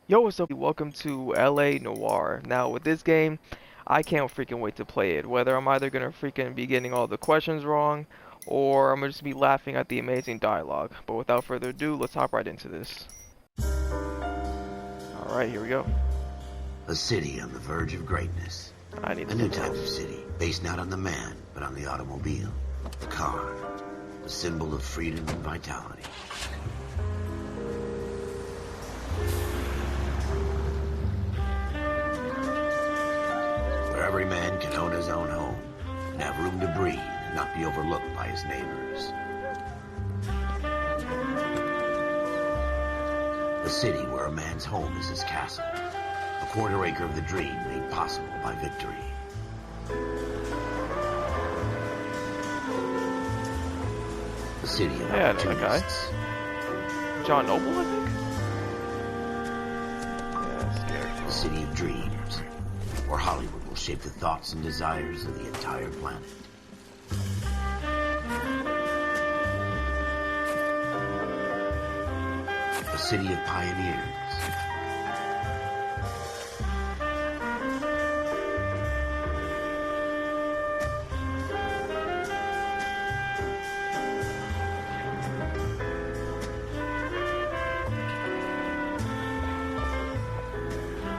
Yo, what's up? Welcome to LA Noire. Now, with this game, I can't freaking wait to play it. Whether I'm either gonna freaking be getting all the questions wrong, or I'm gonna just be laughing at the amazing dialogue. But without further ado, let's hop right into this. Alright, here we go. A city on the verge of greatness. I need A new type of city, based not on the man, but on the automobile. The car. A symbol of freedom and vitality. Where every man can own his own home, and have room to breathe and not be overlooked by his neighbors. A city where a man's home is his castle. A quarter acre of the dream made possible by victory. A city of opportunists. John Noble, I think? Yeah, scared. A city of dreams, where Hollywood will shape the thoughts and desires of the entire planet. A city of pioneers.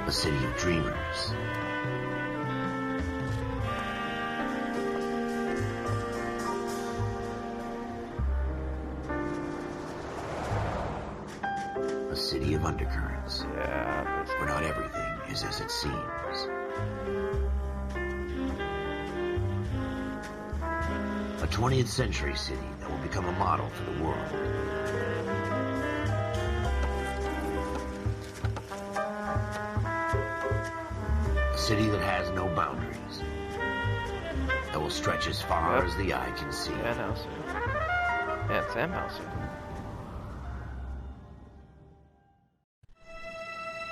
A city of dreamers. A city of undercurrents. Yeah. Where not everything is as it seems. A 20th century city that will become a model for the world. A city that has no boundaries. That will stretch as far as the eye can see. Dan Houser. And Sam Houser.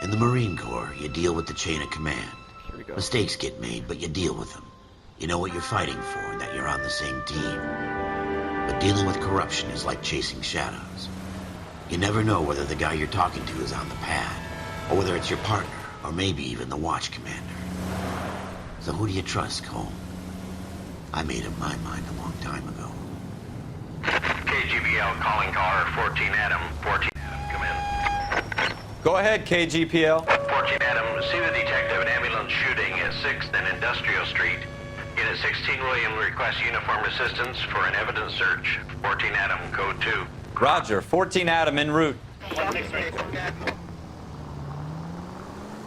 In the Marine Corps, you deal with the chain of command. Here we go. Mistakes get made, but you deal with them. You know what you're fighting for and that you're on the same team. But dealing with corruption is like chasing shadows. You never know whether the guy you're talking to is on the pad, or whether it's your partner, or maybe even the watch commander. So who do you trust, Cole? I made up my mind a long time ago. KGBL calling caller 14 Adam. 14 Adam, come in. Go ahead, KGPL. 14 Adam, see the detective an ambulance shooting at 6th and Industrial Street. Unit 16 William requests uniformed assistance for an evidence search. 14 Adam, code 2. Roger, 14 Adam en route.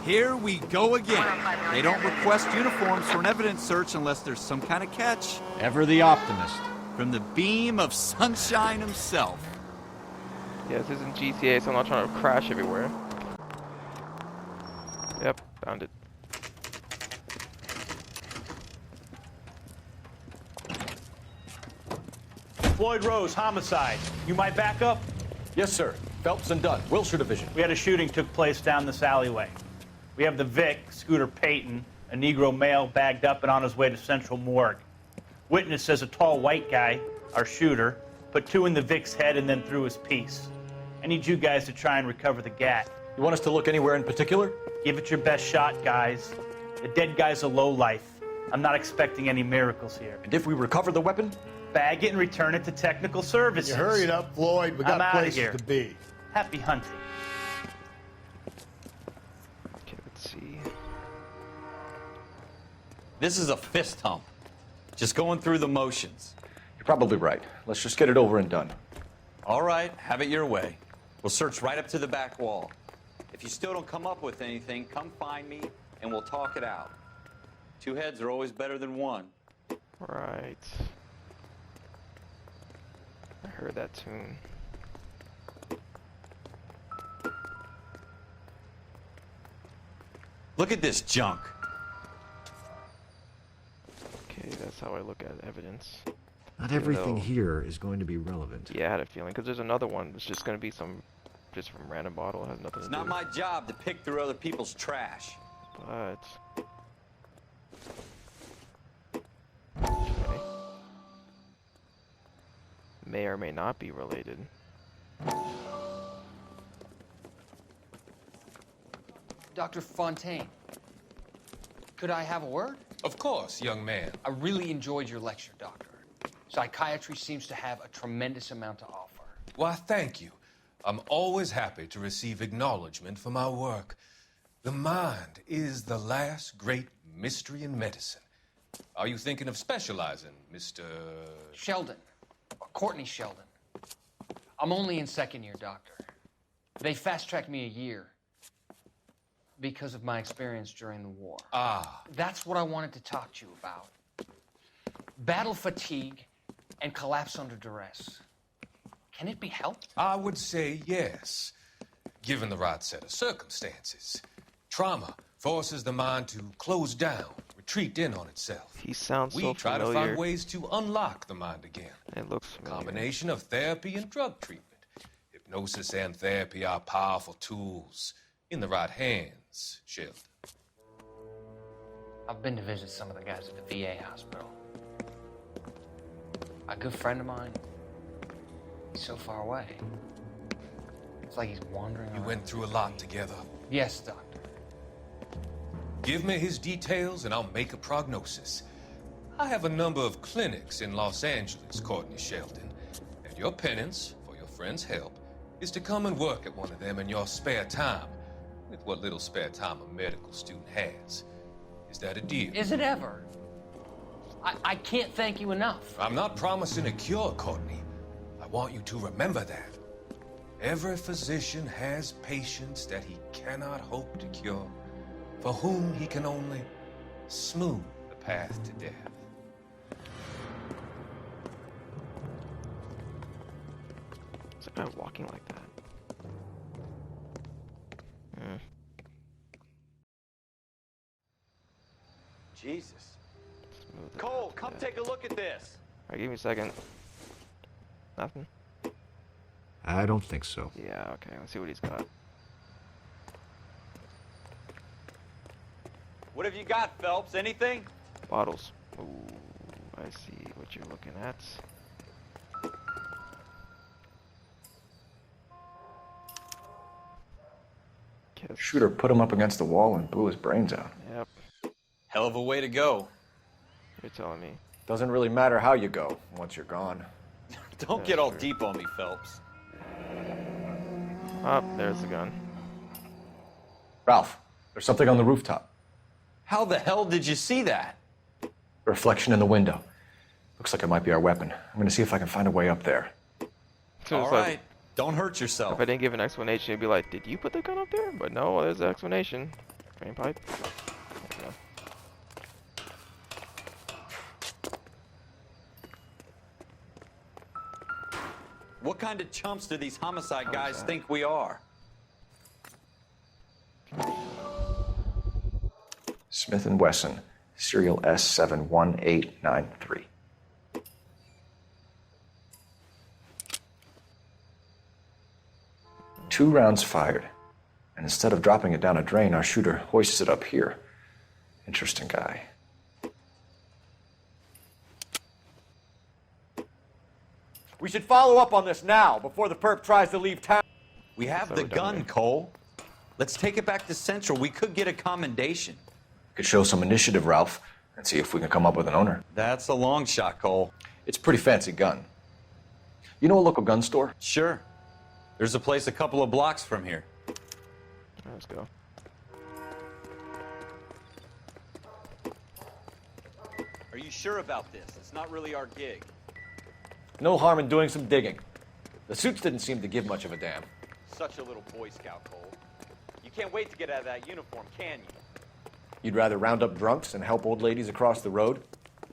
Here we go again. They don't request uniforms for an evidence search unless there's some kind of catch. Ever the optimist. From the beam of sunshine himself. Yeah, this isn't GTA, so I'm not trying to crash everywhere. Yep, found it. Floyd Rose, homicide. You might back up? Yes, sir. Phelps and Dunn, Wilshire Division. We had a shooting took place down this alleyway. We have the Vic, Scooter Payton, a Negro male bagged up and on his way to Central Morgue. Witness says a tall white guy, our shooter, put 2 in the Vic's head and then threw his piece. I need you guys to try and recover the gat. You want us to look anywhere in particular? Give it your best shot, guys. The dead guy's a lowlife. I'm not expecting any miracles here. And if we recover the weapon? Bag it and return it to technical services. You hurry it up, Floyd. We got I'm outta places here. to be. Happy hunting. Okay, let's see. This is a fist hump. Just going through the motions. You're probably right. Let's just get it over and done. All right, have it your way. We'll search right up to the back wall. If you still don't come up with anything, come find me and we'll talk it out. 2 heads are always better than 1. Right. I heard that tune. Look at this junk. Okay, that's how I look at evidence. Not Even everything though- here is going to be relevant. Yeah, I had a feeling, because there's another one that's just going to be just from random bottle. It has nothing It's to not do. my job to pick through other people's trash. But... Okay. May or may not be related. Dr. Fontaine, could I have a word? Of course, young man. I really enjoyed your lecture, Doctor. Psychiatry seems to have a tremendous amount to offer. Why, thank you. I'm always happy to receive acknowledgement for my work. The mind is the last great mystery in medicine. Are you thinking of specializing, Mr. Sheldon, or Courtney Sheldon. I'm only in second year, Doctor. They fast-tracked me a year because of my experience during the war. Ah. That's what I wanted to talk to you about. Battle fatigue and collapse under duress. Can it be helped? I would say yes, given the right set of circumstances. Trauma forces the mind to close down, retreat in on itself. He sounds We so try familiar. to find ways to unlock the mind again. It looks A familiar. combination of therapy and drug treatment. Hypnosis and therapy are powerful tools in the right hands, Sheldon. I've been to visit some of the guys at the VA hospital. A good friend of mine, he's so far away. It's like he's wandering You around. went through a lot together. Yes, Doctor. Give me his details and I'll make a prognosis. I have a number of clinics in Los Angeles, Courtney Sheldon. And your penance, for your friend's help, is to come and work at one of them in your spare time, with what little spare time a medical student has. Is that a deal? Is it ever? I can't thank you enough. I'm not promising a cure, Courtney. I want you to remember that. Every physician has patients that he cannot hope to cure, for whom he can only smooth the path to death. Is that guy walking like that? Jesus. Smooth it Cole, out, come yeah. take a look at this. Alright, give me a second. Nothing? I don't think so. Yeah, okay, let's see what he's got. What have you got, Phelps? Anything? Bottles. Ooh, I see what you're looking at. Kiss. Shooter put him up against the wall and blew his brains out. Yep, Hell of a way to go. you're telling me. Doesn't really matter how you go once you're gone. Don't get all deep on me, Phelps. Oh, there's the gun. Ralph, there's something on the rooftop. How the hell did you see that? A reflection in the window. Looks like it might be our weapon. I'm gonna see if I can find a way up there. So All it's like, right, don't hurt yourself. if I didn't give an explanation, you'd be like, did you put the gun up there? But no, there's an explanation. Drain pipe. There you What kind of chumps do these homicide guys think we are? Smith & Wesson, serial S71893. Two rounds fired, and instead of dropping it down a drain, our shooter hoists it up here. Interesting guy. We should follow up on this now, before the perp tries to leave town. We have So the we're done gun, here. Cole. Let's take it back to Central. We could get a commendation. Could show some initiative, Ralph, and see if we can come up with an owner. That's a long shot, Cole. It's a pretty fancy gun. You know a local gun store? Sure. There's a place a couple of blocks from here. go. Let's go. Are you sure about this? It's not really our gig. No harm in doing some digging. The suits didn't seem to give much of a damn. Such a little Boy Scout, Cole. You can't wait to get out of that uniform, can you? You'd rather round up drunks and help old ladies across the road?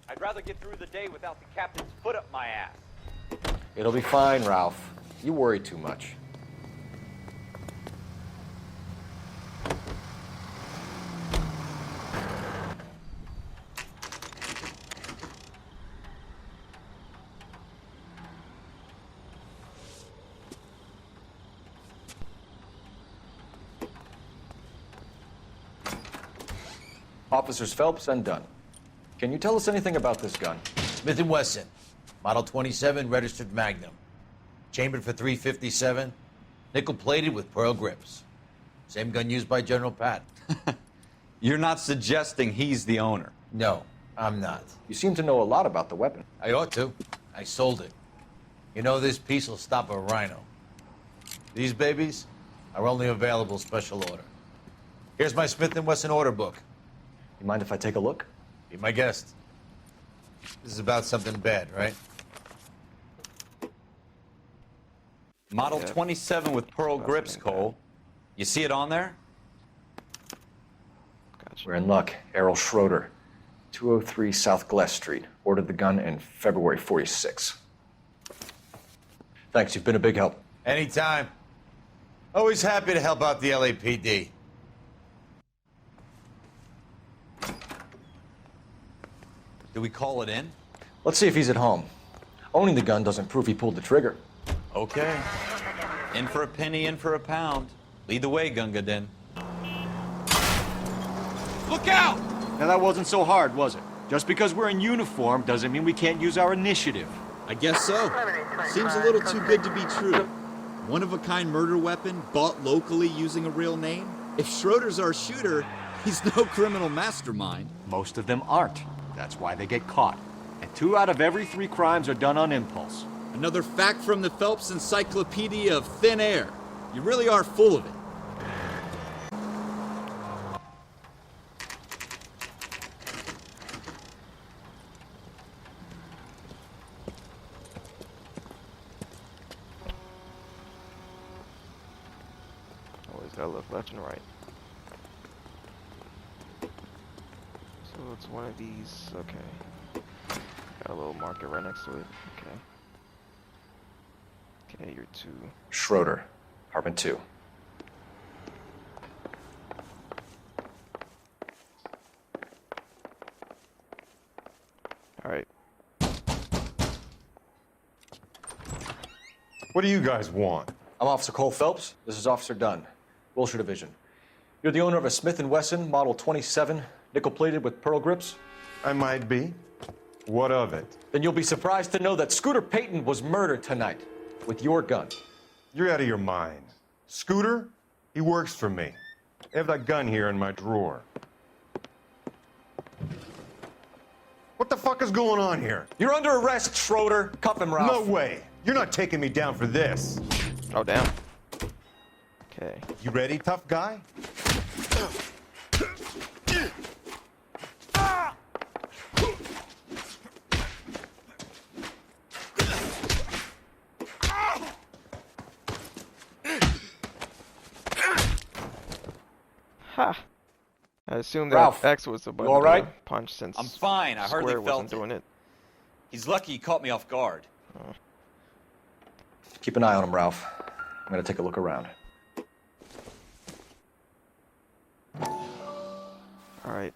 I'd rather get through the day without the captain's foot up my ass. It'll be fine, Ralph. You worry too much. Officers Phelps and Dunn. Can you tell us anything about this gun? Smith & Wesson, Model 27, registered Magnum. Chambered for .357, nickel-plated with pearl grips. Same gun used by General Patton. You're not suggesting he's the owner? No, I'm not. You seem to know a lot about the weapon. I ought to. I sold it. You know, this piece will stop a rhino. These babies are only available special order. Here's my Smith & Wesson order book. You mind if I take a look? Be my guest. This is about something bad, right? Model Yeah. 27 with pearl That's grips, something Cole. You see it on there? Gotcha. We're in luck. Errol Schroeder, 203 South Glass Street. Ordered the gun in February 46. Thanks, you've been a big help. Anytime. Always happy to help out the LAPD. Do we call it in? Let's see if he's at home. Owning the gun doesn't prove he pulled the trigger. Okay. In for a penny, in for a pound. Lead the way, Gunga Din. Look out! Now that wasn't so hard, was it? Just because we're in uniform doesn't mean we can't use our initiative. I guess so. Seems a little too good to be true. One-of-a-kind murder weapon bought locally using a real name? If Schroeder's our shooter, he's no criminal mastermind. Most of them aren't. That's why they get caught. And 2 out of every 3 crimes are done on impulse. Another fact from the Phelps Encyclopedia of Thin Air. You really are full of it. Always gotta look left and right. So it's one of these. Okay. Got a little marker right next to it. Okay. Okay, you're 2. Schroeder, apartment 2. All right. What do you guys want? I'm Officer Cole Phelps. This is Officer Dunn, Wilshire Division. You're the owner of a Smith & Wesson Model 27, nickel-plated with pearl grips? I might be. What of it? Then you'll be surprised to know that Scooter Payton was murdered tonight with your gun. You're out of your mind. Scooter? He works for me. I have that gun here in my drawer. What the fuck is going on here? You're under arrest, Schroeder. Cuff him, Ralph. No way. You're not taking me down for this. Oh, damn. Okay. You ready, tough guy? Ha! I assume that Ralph, X was the button all right? to punch since I'm fine. I hardly Square felt wasn't doing it. He's lucky he caught me off guard. Keep an eye on him, Ralph. I'm gonna take a look around. All right.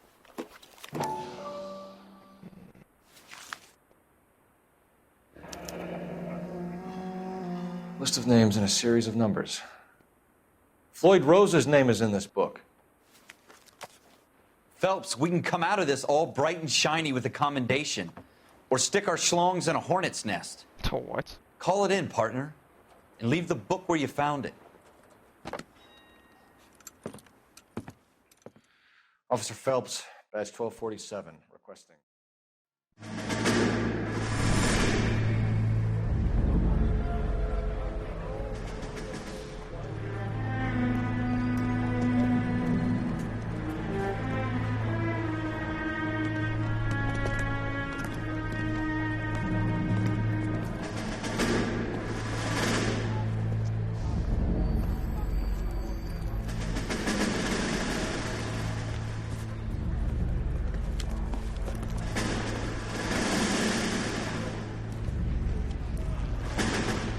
List of names and a series of numbers. Floyd Rose's name is in this book. Phelps, we can come out of this all bright and shiny with a commendation. Or stick our schlongs in a hornet's nest. To what? Call it in, partner. And leave the book where you found it. Officer Phelps, badge 1247, requesting.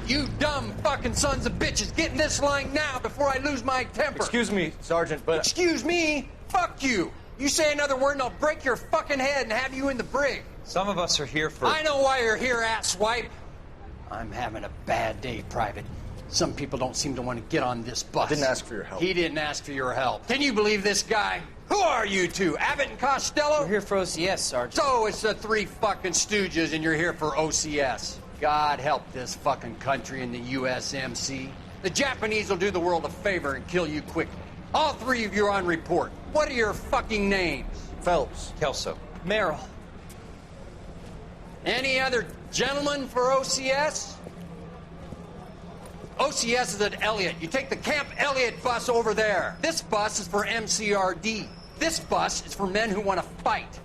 You dumb fucking sons of bitches, get in this line now before I lose my temper. Excuse me, Sergeant, but... Excuse me? Fuck you. You say another word and I'll break your fucking head and have you in the brig. Some of us are here for... I know why you're here, asswipe. I'm having a bad day, Private. Some people don't seem to want to get on this bus. I didn't ask for your help. He didn't ask for your help. Can you believe this guy? Who are you two? Abbott and Costello? We're here for OCS, Sergeant. So it's the 3 fucking stooges and you're here for OCS. God help this fucking country and the USMC. The Japanese will do the world a favor and kill you quickly. All three of you are on report. What are your fucking names? Phelps. Kelso. Merrill. Any other gentlemen for OCS? OCS is at Elliott. You take the Camp Elliott bus over there. This bus is for MCRD. This bus is for men who want to fight.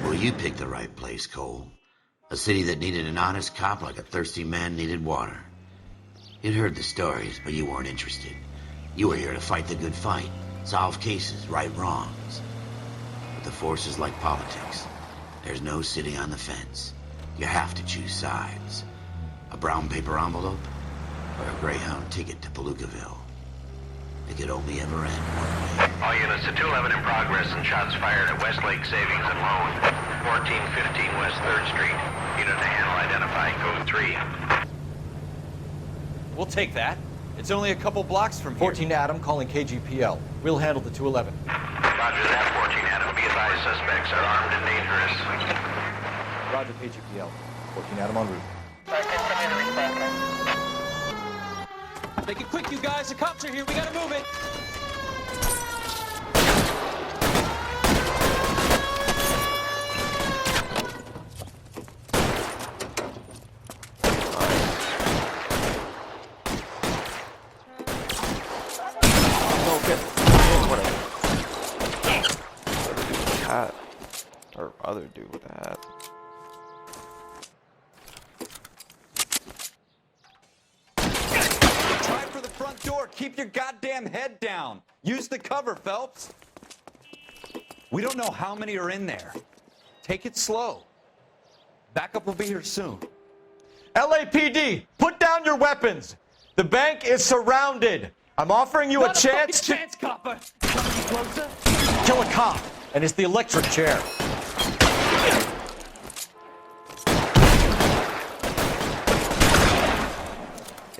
Well, you picked the right place, Cole. A city that needed an honest cop like a thirsty man needed water. You'd heard the stories, but you weren't interested. You were here to fight the good fight, solve cases, right wrongs. But the force is like politics. There's no sitting on the fence. You have to choose sides. A brown paper envelope or a Greyhound ticket to Palookaville. It could only ever end one way. All units to 211 in progress and shots fired at Westlake Savings and Loan, 1415 West 3rd Street. Unit to handle identify code 3. We'll take that. It's only a couple blocks from here. 14 Adam calling KGPL. We'll handle the 211. Roger that, 14 Adam. Be advised, suspects are armed and dangerous. Roger, KGPL. 14 Adam en route. Make it quick, you guys. The cops are here. We gotta move it. Hat. Or other dude with a hat. Try for the front door. Keep your goddamn head down. Use the cover, Phelps. We don't know how many are in there. Take it slow. Backup will be here soon. LAPD, put down your weapons. The bank is surrounded. I'm offering you a chance to copper. Closer. Kill a cop, and it's the electric chair.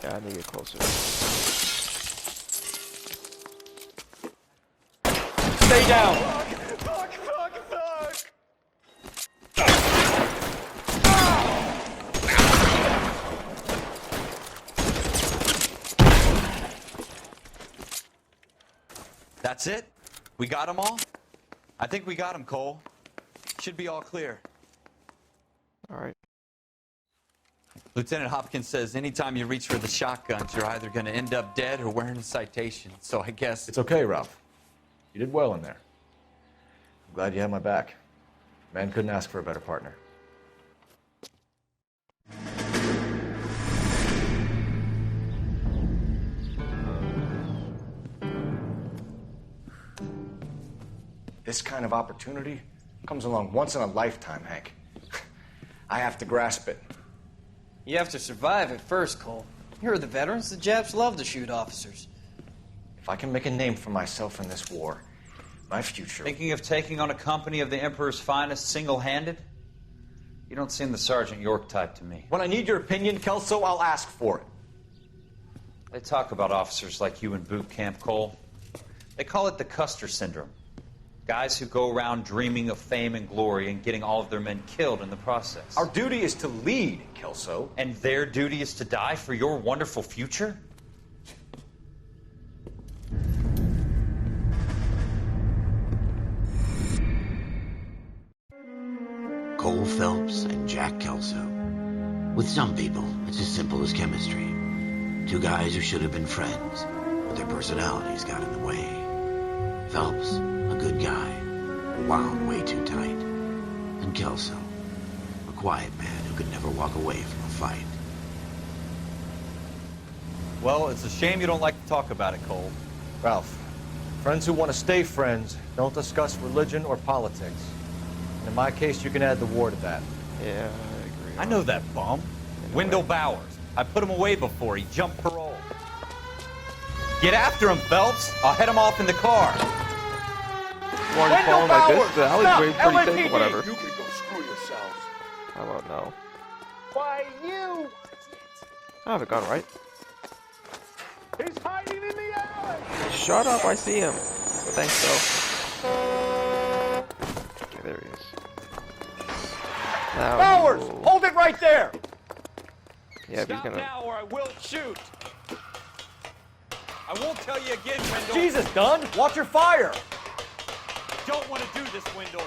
Yeah, I need to get closer. stay down. Fuck! That's it? We got them all? I think we got them, Cole. Should be all clear. All right. Lieutenant Hopkins says anytime you reach for the shotguns, you're either going to end up dead or wearing a citation. So I guess... It's okay, Ralph. You did well in there. I'm glad you had my back. Man couldn't ask for a better partner. This kind of opportunity comes along once in a lifetime, Hank. I have to grasp it. You have to survive it first, Cole. Here are the veterans. The Japs love to shoot officers. If I can make a name for myself in this war, my future... Thinking of taking on a company of the Emperor's finest single-handed? You don't seem the Sergeant York type to me. When I need your opinion, Kelso, I'll ask for it. They talk about officers like you in boot camp, Cole. They call it the Custer Syndrome. Guys who go around dreaming of fame and glory and getting all of their men killed in the process. Our duty is to lead, Kelso. And their duty is to die for your wonderful future? Cole Phelps and Jack Kelso. With some people, it's as simple as chemistry. Two guys who should have been friends, but their personalities got in the way. Phelps, a good guy, wound way too tight. And Kelso, a quiet man who could never walk away from a fight. Well, it's a shame you don't like to talk about it, Cole. Ralph, friends who want to stay friends don't discuss religion or politics. And in my case, you can add the war to that. Yeah, I agree. I know that bum. Wendell Bowers. I put him away before he jumped parole. Get after him, Phelps. I'll head him off in the car. Morning phone like this, the alleyway's pretty LAPD. safe, whatever. You can go screw yourselves. How about no? Why, you? I have a gun, right? He's hiding in the alley. Shut up, I see him. Thanks, though. Okay, there he is. Now Bowers, he will- hold it right there. Yeah, Stop he's gonna. now or I will shoot. I won't tell you again, Wendell. Jesus, Dunn, watch your fire. Don't want to do this, Wendell.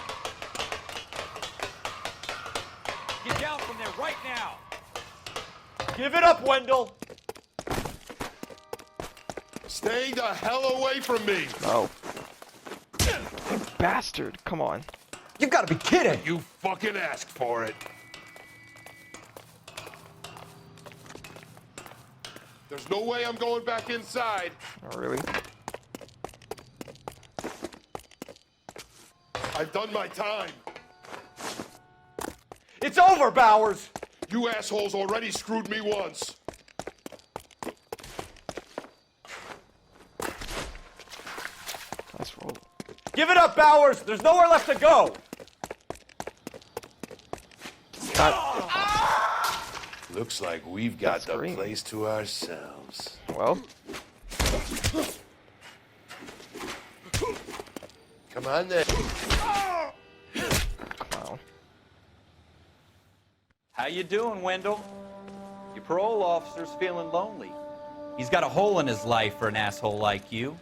Get down from there right now. Give it up, Wendell. Stay the hell away from me. No. You bastard! Come on. You've got to be kidding. You fucking asked for it. There's no way I'm going back inside. Oh, really? I've done my time. It's over, Bowers. You assholes already screwed me once. Let's roll. Give it up, Bowers. There's nowhere left to go. Looks like we've got the green. place to ourselves. Well, Come on then. clown. How you doing, Wendell? Your parole officer's feeling lonely. He's got a hole in his life for an asshole like you.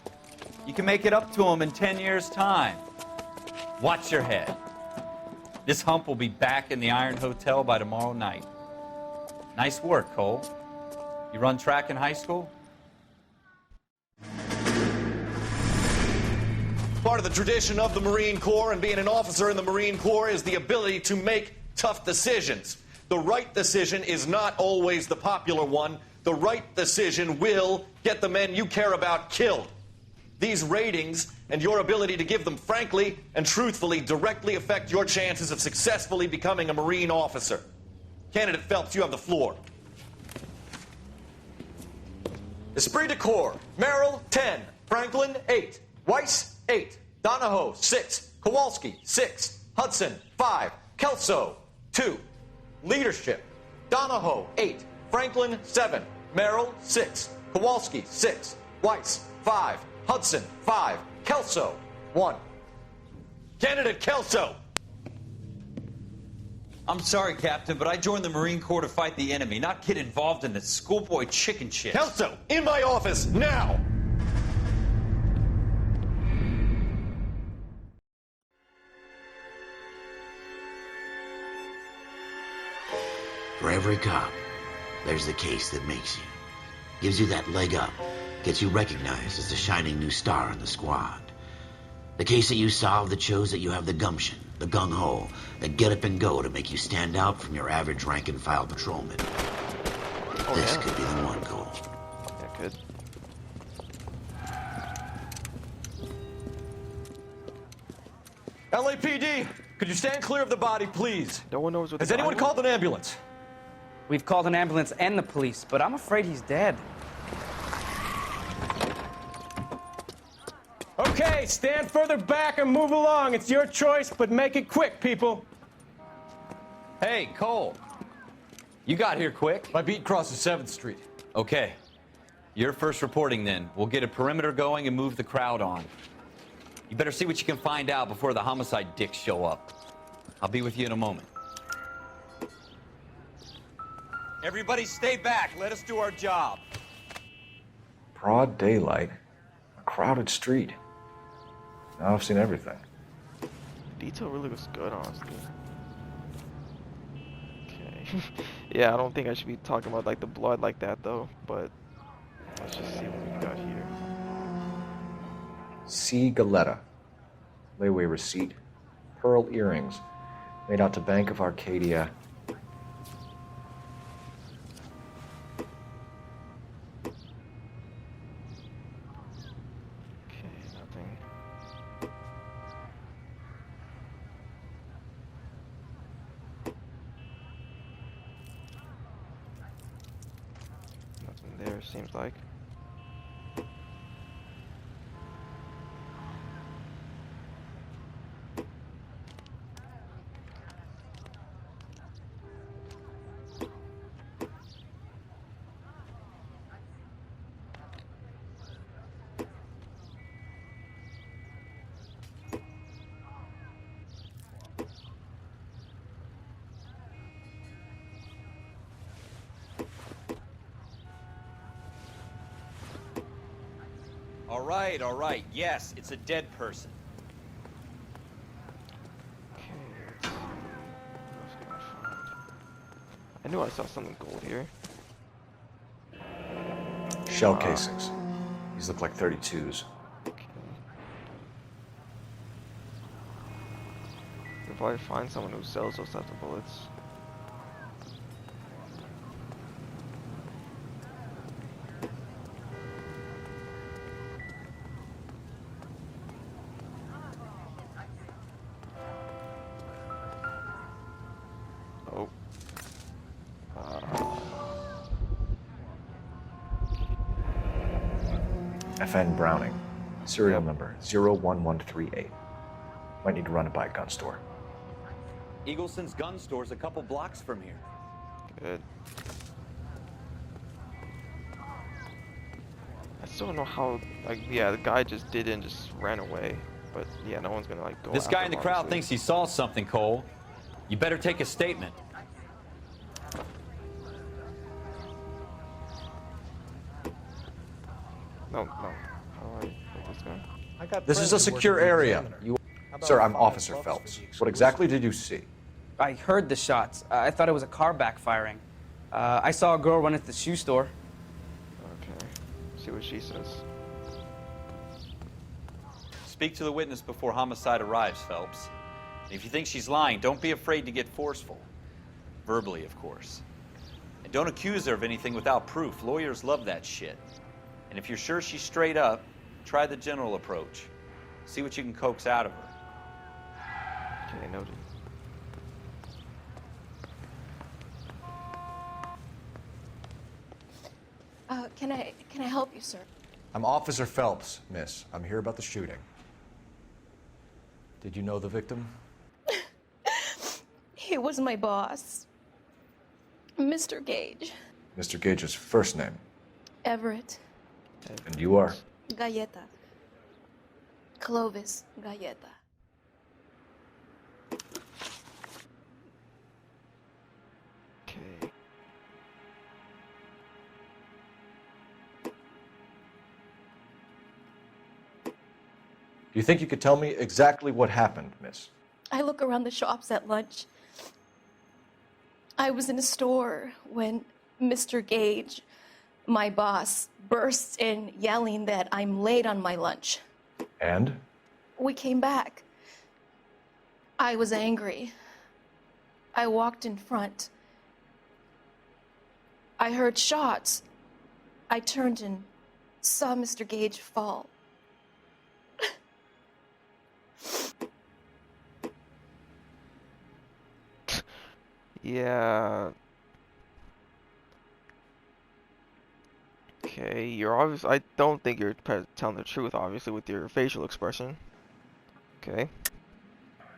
You can make it up to him in 10 years' time. Watch your head. This hump will be back in the Iron Hotel by tomorrow night. Nice work, Cole. You run track in high school? Part of the tradition of the Marine Corps and being an officer in the Marine Corps is the ability to make tough decisions. The right decision is not always the popular one. The right decision will get the men you care about killed. These ratings and your ability to give them frankly and truthfully directly affect your chances of successfully becoming a Marine officer. Candidate Phelps, you have the floor. Esprit de Corps, Merrill, 10. Franklin, 8. Weiss, 8. Donahoe, 6. Kowalski, 6. Hudson, 5. Kelso, 2. Leadership, Donahoe, 8. Franklin, 7. Merrill, 6. Kowalski, 6. Weiss, 5. Hudson, 5. Kelso, 1. Candidate Kelso! I'm sorry, Captain, but I joined the Marine Corps to fight the enemy, not get involved in this schoolboy chicken shit. Kelso, in my office, now! For every cop, there's the case that makes you. Gives you that leg up. Gets you recognized as the shining new star in the squad. The case that you solve that shows that you have the gumption, the gung-ho, the get up and go to make you stand out from your average rank-and-file patrolman. Oh, This yeah. could be the one, Cole. Yeah, good. LAPD, could you stand clear of the body, please? No one knows what. Has the anyone guy called an ambulance? We've called an ambulance and the police, but I'm afraid he's dead. Okay, stand further back and move along. It's your choice, but make it quick, people. Hey, Cole. You got here quick. My beat crosses 7th Street. Okay. You're first reporting then. We'll get a perimeter going and move the crowd on. You better see what you can find out before the homicide dicks show up. I'll be with you in a moment. Everybody stay back. Let us do our job. Broad daylight, a crowded street. Now I've seen everything. Detail really looks good, honestly. Okay. Yeah, I don't think I should be talking about like the blood like that though, but let's just see what we've got here. C. Galetta. Layaway receipt. Pearl earrings. Made out to Bank of Arcadia. Okay, nothing. Nothing there, seems like. all right. Yes, it's a dead person. I knew I saw something gold here. Shell casings. These look like 32s. If I find someone who sells those types of bullets. Oh. FN Browning. Serial number 01138. Might need to run it by a gun store. Eagleson's gun store's a couple blocks from here. Good. I still don't know how, like, yeah, the guy just ran away. But, yeah, no one's gonna, like, go This after guy in the him, crowd obviously. thinks he saw something, Cole. You better take a statement. No. How do I take this guy? This is a secure area. Sir, I'm Officer Phelps. What exactly did you see? I heard the shots. I thought it was a car backfiring. I saw a girl run into the shoe store. Okay. See what she says. Speak to the witness before homicide arrives, Phelps. If you think she's lying, don't be afraid to get forceful. Verbally, of course. And don't accuse her of anything without proof. Lawyers love that shit. And if you're sure she's straight up, try the general approach. See what you can coax out of her. Okay, noted. Can I help you, sir? I'm Officer Phelps, miss. I'm here about the shooting. Did you know the victim? He was my boss, Mr. Gage. Mr. Gage's first name. Everett. And you are? Galleta. Clovis Galleta. Okay. Do you think you could tell me exactly what happened, miss? I look around the shops at lunch. I was in a store when Mr. Gage, my boss, bursts in yelling that I'm late on my lunch. And? We came back. I was angry. I walked in front. I heard shots. I turned and saw Mr. Gage fall. Yeah. Okay, you're obvious. I don't think you're telling the truth, obviously, with your facial expression. Okay.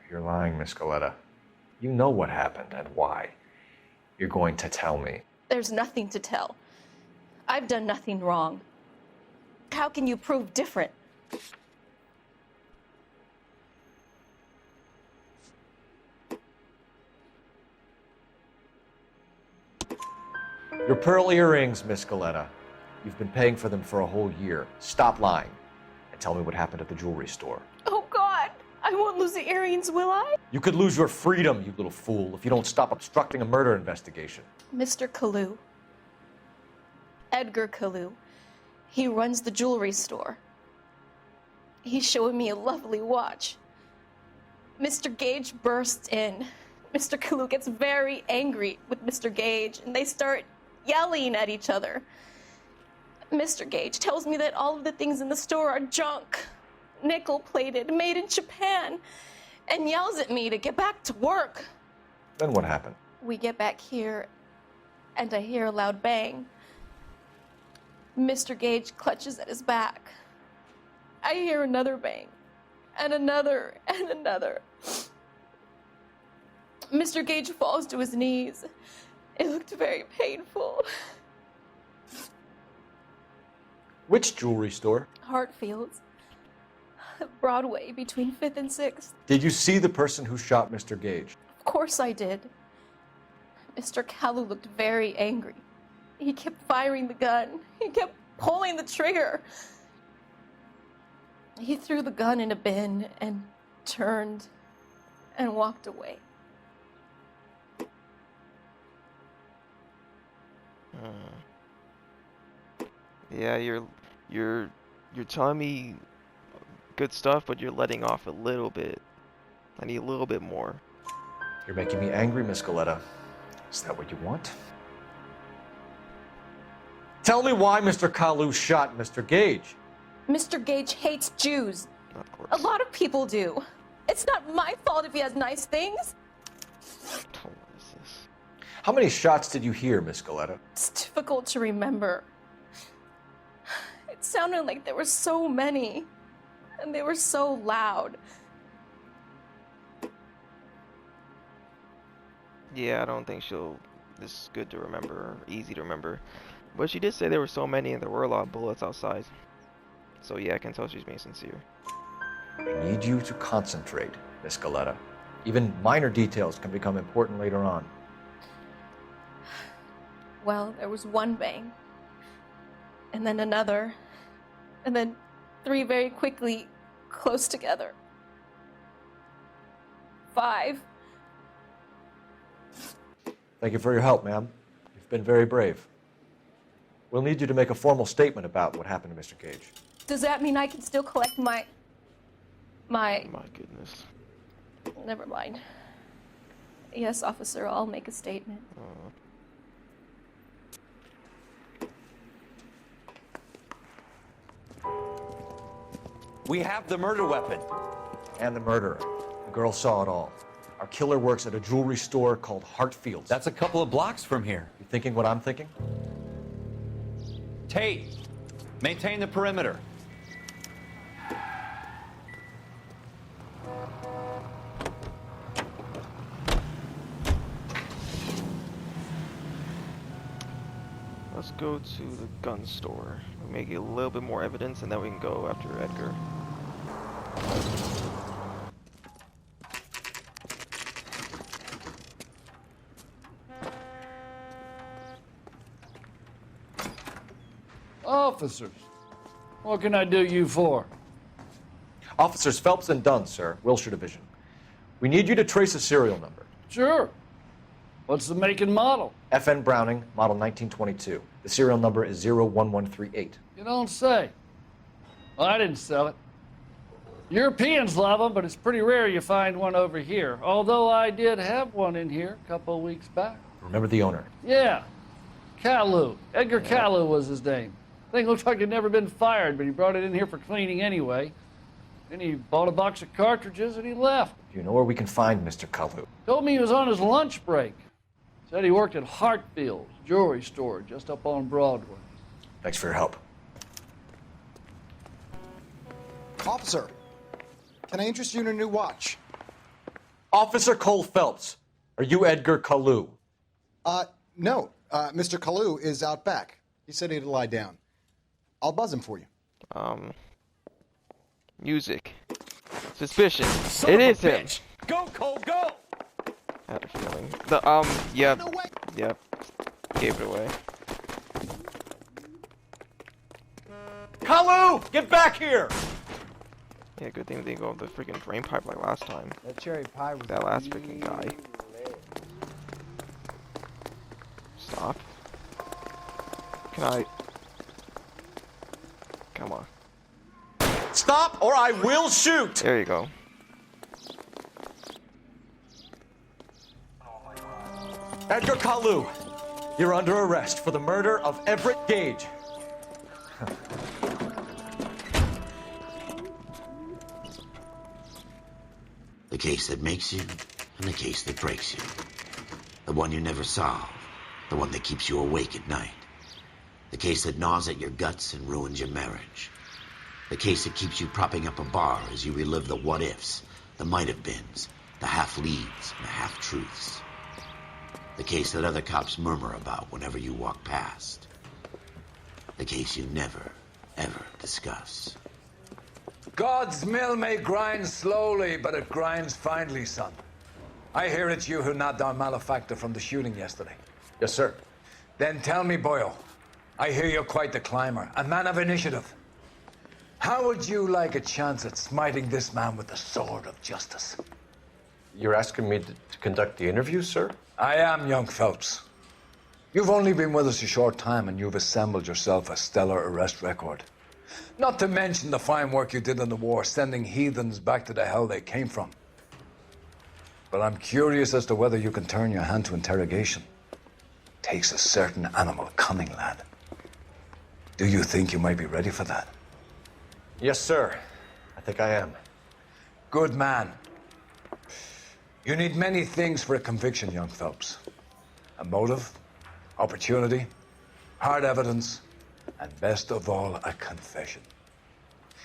You're lying, Miss Galleta. You know what happened and why. You're going to tell me. There's nothing to tell. I've done nothing wrong. How can you prove different? Your pearl earrings, Miss Galleta. You've been paying for them for a whole year. Stop lying and tell me what happened at the jewelry store. Oh, God! I won't lose the earrings, will I? You could lose your freedom, you little fool, if you don't stop obstructing a murder investigation. Mr. Kalu. Edgar Kalu. He runs the jewelry store. He's showing me a lovely watch. Mr. Gage bursts in. Mr. Kalu gets very angry with Mr. Gage, and they start yelling at each other. Mr. Gage tells me that all of the things in the store are junk, nickel-plated, made in Japan, and yells at me to get back to work. Then what happened? We get back here, and I hear a loud bang. Mr. Gage clutches at his back. I hear another bang, and another, and another. Mr. Gage falls to his knees. It looked very painful. Which jewelry store? Hartfield's. Broadway, between 5th and 6th. Did you see the person who shot Mr. Gage? Of course I did. Mr. Kalu looked very angry. He kept firing the gun. He kept pulling the trigger. He threw the gun in a bin and turned and walked away. Yeah, you're telling me good stuff, but you're letting off a little bit. I need a little bit more. You're making me angry, Miss Goleta. Is that what you want? Tell me why Mr. Kalu shot Mr. Gage. Mr. Gage hates Jews. A lot of people do. It's not my fault if he has nice things. How many shots did you hear, Miss Goleta? It's difficult to remember. It sounded like there were so many, and they were so loud. Yeah, I don't think this is good to remember, or easy to remember. But she did say there were so many and there were a lot of bullets outside. So yeah, I can tell she's being sincere. I need you to concentrate, Miss Goleta. Even minor details can become important later on. Well, there was one bang, and then another, and then 3 very quickly, close together. 5. Thank you for your help, ma'am. You've been very brave. We'll need you to make a formal statement about what happened to Mr. Gage. Does that mean I can still collect my... My goodness. Never mind. Yes, officer, I'll make a statement. We have the murder weapon. And the murderer. The girl saw it all. Our killer works at a jewelry store called Hartfield's. That's a couple of blocks from here. You thinking what I'm thinking? Tate, maintain the perimeter. Let's go to the gun store. We'll make a little bit more evidence and then we can go after Edgar. Officers, what can I do you for? Officers Phelps and Dunn, sir, Wilshire Division. We need you to trace a serial number. Sure. What's the make and model? FN Browning, model 1922. The serial number is 01138. You don't say. Well, I didn't sell it. Europeans love them, but it's pretty rare you find one over here. Although I did have one in here a couple of weeks back. Remember the owner? Yeah. Kalu. Edgar Kalu was his name. Thing looked like he'd never been fired, but he brought it in here for cleaning anyway. Then he bought a box of cartridges and he left. Do you know where we can find Mr. Kalu? Told me he was on his lunch break. Said he worked at Hartfield's jewelry store just up on Broadway. Thanks for your help. Officer, can I interest you in a new watch? Officer Cole Phelps, are you Edgar Kalu? No. Mr. Kalu is out back. He said he'd lie down. I'll buzz him for you. Music. Suspicion. It is him. Go, Cole, go! I had a feeling. Yep. Yep. Gave it away. Kalu, get back here! Yeah, good thing they didn't go up the freaking drain pipe like last time. That cherry pie was that last freaking guy. Stop. Can I? Come on. Stop or I will shoot! There you go. Edgar Kalu, you're under arrest for the murder of Everett Gage. The case that makes you and the case that breaks you. The one you never solve. The one that keeps you awake at night. The case that gnaws at your guts and ruins your marriage. The case that keeps you propping up a bar as you relive the what-ifs, the might-have-beens, the half-leads and the half-truths. The case that other cops murmur about whenever you walk past. The case you never, ever discuss. God's mill may grind slowly, but it grinds finely, son. I hear it's you who nabbed our malefactor from the shooting yesterday. Yes, sir. Then tell me, Boyle, I hear you're quite the climber, a man of initiative. How would you like a chance at smiting this man with the sword of justice? You're asking me to conduct the interview, sir? I am, young Phelps. You've only been with us a short time and you've assembled yourself a stellar arrest record. Not to mention the fine work you did in the war, sending heathens back to the hell they came from. But I'm curious as to whether you can turn your hand to interrogation. Takes a certain animal cunning, lad. Do you think you might be ready for that? Yes, sir. I think I am. Good man. You need many things for a conviction, young Phelps. A motive, opportunity, hard evidence, and best of all, a confession.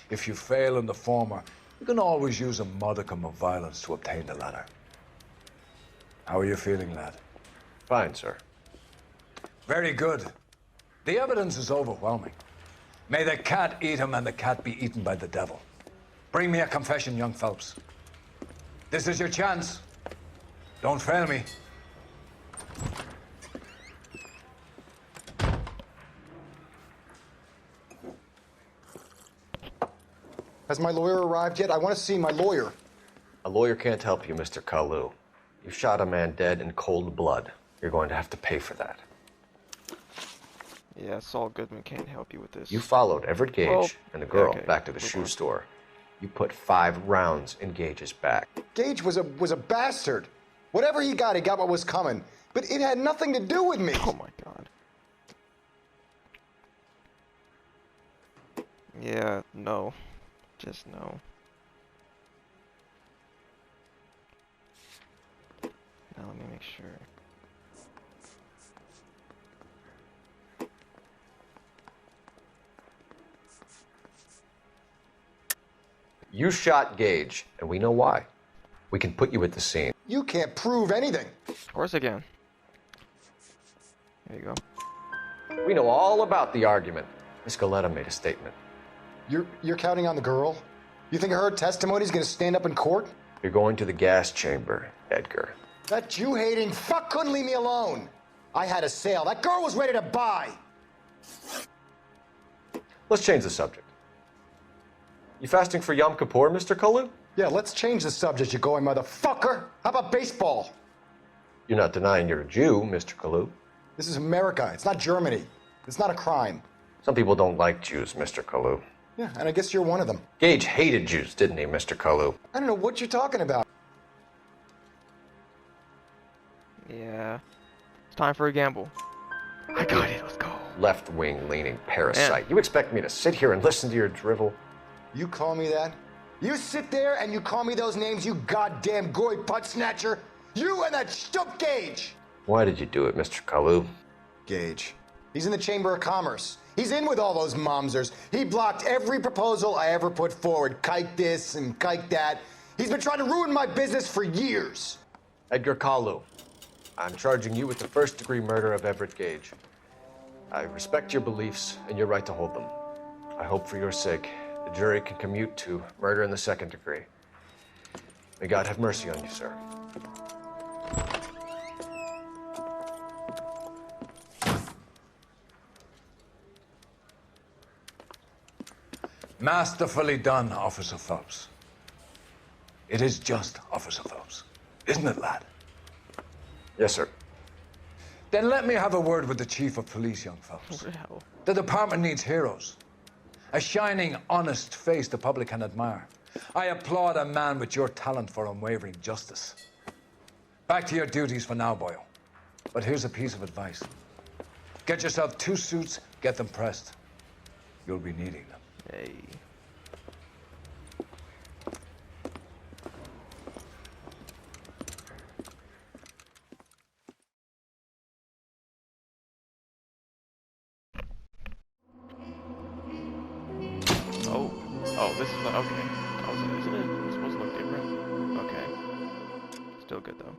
If you fail in the former, you can always use a modicum of violence to obtain the latter. How are you feeling, lad? Fine, sir. Very good. The evidence is overwhelming. May the cat eat him and the cat be eaten by the devil. Bring me a confession, young Phelps. This is your chance. Don't fail me. Has my lawyer arrived yet? I want to see my lawyer. A lawyer can't help you, Mr. Kalu. You shot a man dead in cold blood. You're going to have to pay for that. Yeah, Saul Goodman can't help you with this. You followed Everett Gage and the girl okay, back to the shoe store. You put 5 rounds in Gage's back. Gage was a bastard. Whatever he got what was coming. But it had nothing to do with me. Oh my god. Yeah, no. Just no. Now let me make sure. You shot Gage, and we know why. We can put you at the scene. You can't prove anything. Of course I can. There you go. We know all about the argument. Miss Galetta made a statement. You're counting on the girl? You think her testimony is going to stand up in court? You're going to the gas chamber, Edgar. That Jew-hating fuck couldn't leave me alone. I had a sale. That girl was ready to buy. Let's change the subject. You fasting for Yom Kippur, Mr. Kalu? Yeah, let's change the subject, you going motherfucker. How about baseball? You're not denying you're a Jew, Mr. Kalu. This is America. It's not Germany. It's not a crime. Some people don't like Jews, Mr. Kalu. Yeah, and I guess you're one of them. Gage hated Jews, didn't he, Mr. Kalu? I don't know what you're talking about. Yeah. It's time for a gamble. I got it. Let's go. Left-wing leaning parasite. Man. You expect me to sit here and listen to your drivel? You call me that? You sit there and you call me those names, you goddamn goy butt snatcher? You and that stup Gage! Why did you do it, Mr. Kalu? Gage. He's in the Chamber of Commerce. He's in with all those momsers. He blocked every proposal I ever put forward. Kike this and kike that. He's been trying to ruin my business for years. Edgar Kalu, I'm charging you with the first-degree murder of Everett Gage. I respect your beliefs and your right to hold them. I hope for your sake the jury can commute to murder in the second degree. May God have mercy on you, sir. Masterfully done, Officer Phelps. It is just, Officer Phelps. Isn't it, lad? Yes, sir. Then let me have a word with the Chief of Police, young Phelps. Wow. The department needs heroes. A shining, honest face the public can admire. I applaud a man with your talent for unwavering justice. Back to your duties for now, boyo. But here's a piece of advice. Get yourself 2 suits, get them pressed. You'll be needing them. Hey. Oh, this is like, okay. Oh, isn't it supposed to look different? Okay. Still good though.